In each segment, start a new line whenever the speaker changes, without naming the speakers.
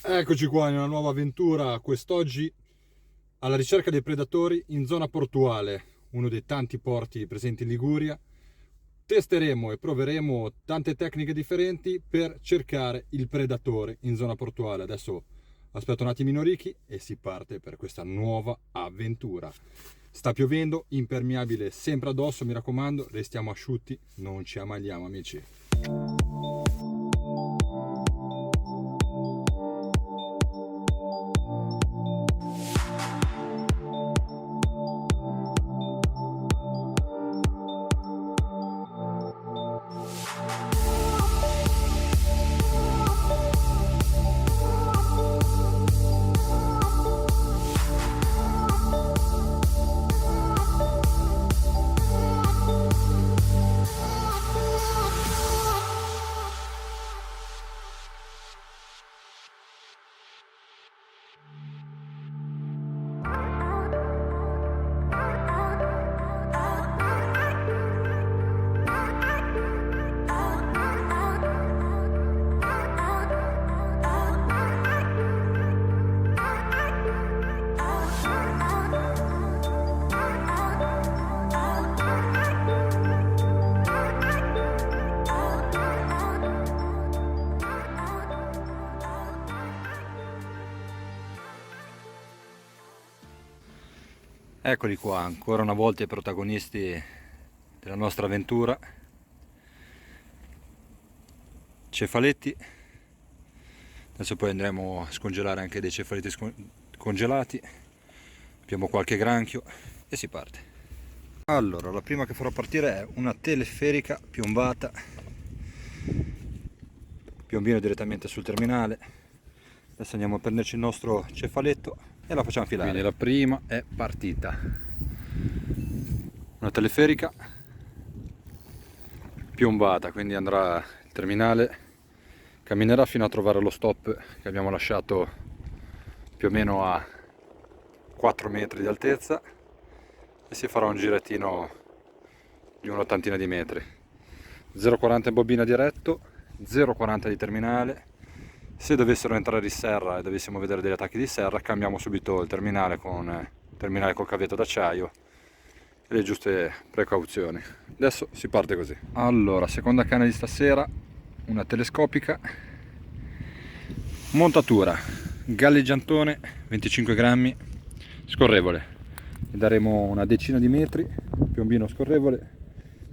Eccoci qua in una nuova avventura, quest'oggi alla ricerca dei predatori in zona portuale, uno dei tanti porti presenti in Liguria. Testeremo e proveremo tante tecniche differenti per cercare il predatore in zona portuale. Adesso aspetto un attimino Ricky e si parte per questa nuova avventura. Sta piovendo, impermeabile sempre addosso, mi raccomando, restiamo asciutti, non ci ammaliamo amici. Eccoli qua, ancora una volta i protagonisti della nostra avventura. Cefaletti. Adesso poi andremo a scongelare anche dei cefaletti congelati. Abbiamo qualche granchio e si parte. Allora, la prima che farò partire è una teleferica piombata. Piombino direttamente sul terminale. Adesso andiamo a prenderci il nostro cefaletto e la facciamo filare. Quindi la prima è partita. Una teleferica piombata, quindi andrà il terminale, camminerà fino a trovare lo stop che abbiamo lasciato più o meno a 4 metri di altezza e si farà un girettino di un'ottantina di metri. 0,40 in bobina diretto, 0,40 di terminale. Se dovessero entrare di serra e dovessimo vedere degli attacchi di serra, cambiamo subito il terminale col cavetto d'acciaio e le giuste precauzioni. Adesso si parte così. Allora, seconda canna di stasera, una telescopica, montatura galleggiantone 25 grammi, scorrevole. Gli daremo una decina di metri, piombino scorrevole,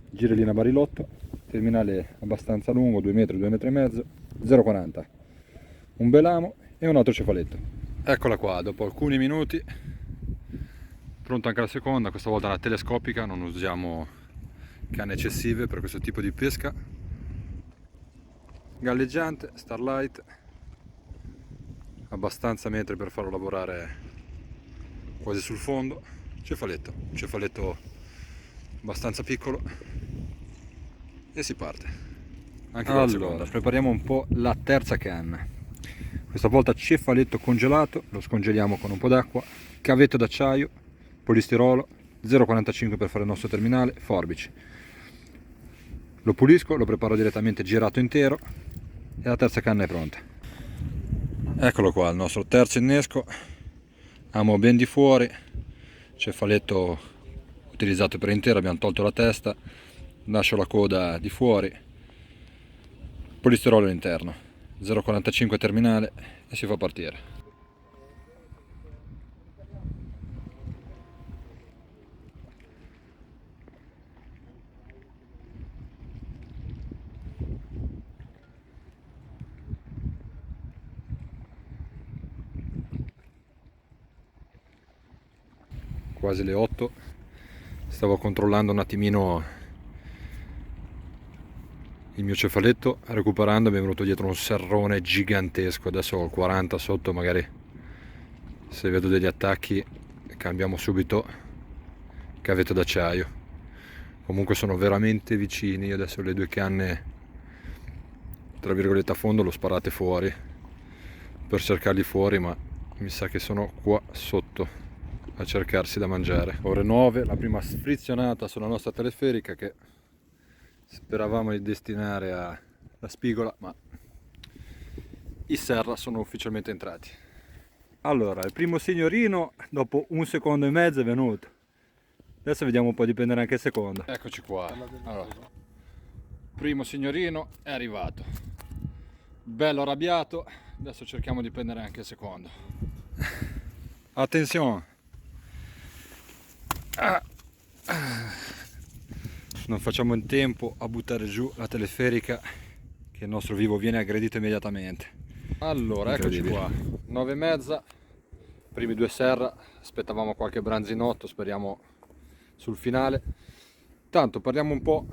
girellina barilotto, terminale abbastanza lungo, 2 metri, 2 metri e mezzo, 0,40. Un belamo e un altro cefaletto. Eccola qua, dopo alcuni minuti, pronta anche la seconda, questa volta una telescopica, non usiamo canne eccessive per questo tipo di pesca. Galleggiante, starlight, abbastanza metri per farlo lavorare quasi sul fondo. Cefaletto abbastanza piccolo e si parte. Anche allora, prepariamo un po' la terza canna. Questa volta cefaletto congelato, lo scongeliamo con un po' d'acqua, cavetto d'acciaio, polistirolo, 0,45 per fare il nostro terminale, forbici. Lo pulisco, lo preparo direttamente girato intero e la terza canna è pronta. Eccolo qua, il nostro terzo innesco, amo ben di fuori, cefaletto utilizzato per intero, abbiamo tolto la testa, lascio la coda di fuori, polistirolo all'interno. 0,45 terminale e si fa partire. Quasi le 8, stavo controllando un attimino il mio cefaletto, recuperando mi è venuto dietro un serrone gigantesco. Adesso ho il 40 sotto, magari se vedo degli attacchi cambiamo subito cavetto d'acciaio. Comunque sono veramente vicini. Io adesso le due canne tra virgolette a fondo l'ho sparate fuori per cercarli fuori, ma mi sa che sono qua sotto a cercarsi da mangiare. Ore 9, la prima sfrizionata sulla nostra teleferica che speravamo di destinare alla spigola, ma i serra sono ufficialmente entrati. Allora, il primo signorino dopo 1 secondo e mezzo è venuto. Adesso vediamo un po' di prendere anche il secondo. Eccoci qua. Allora, primo signorino è arrivato. Bello arrabbiato. Adesso cerchiamo di prendere anche il secondo. Attenzione. Non facciamo in tempo a buttare giù la teleferica, che il nostro vivo viene aggredito immediatamente. Allora, eccoci qua, 9:30, primi 2 serra, aspettavamo qualche branzinotto, speriamo sul finale. Tanto parliamo un po'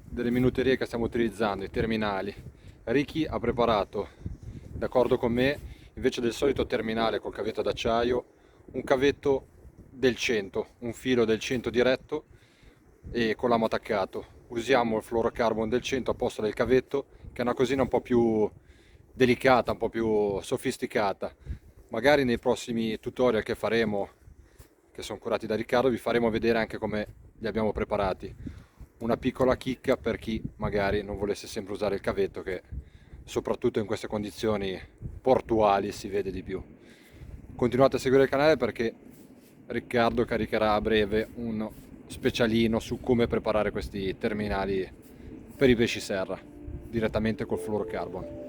delle minuterie che stiamo utilizzando, i terminali. Ricky ha preparato, d'accordo con me, invece del solito terminale col cavetto d'acciaio, un cavetto del 100, un filo del 100 diretto e con l'amo attaccato. Usiamo il fluorocarbon del 100 a posto del cavetto, che è una cosina un po' più delicata, un po' più sofisticata. Magari nei prossimi tutorial che faremo, che sono curati da Riccardo, vi faremo vedere anche come li abbiamo preparati. Una piccola chicca per chi magari non volesse sempre usare il cavetto, che soprattutto in queste condizioni portuali si vede di più. Continuate a seguire il canale perché Riccardo caricherà a breve un specialino su come preparare questi terminali per i pesci serra direttamente col fluorocarbon.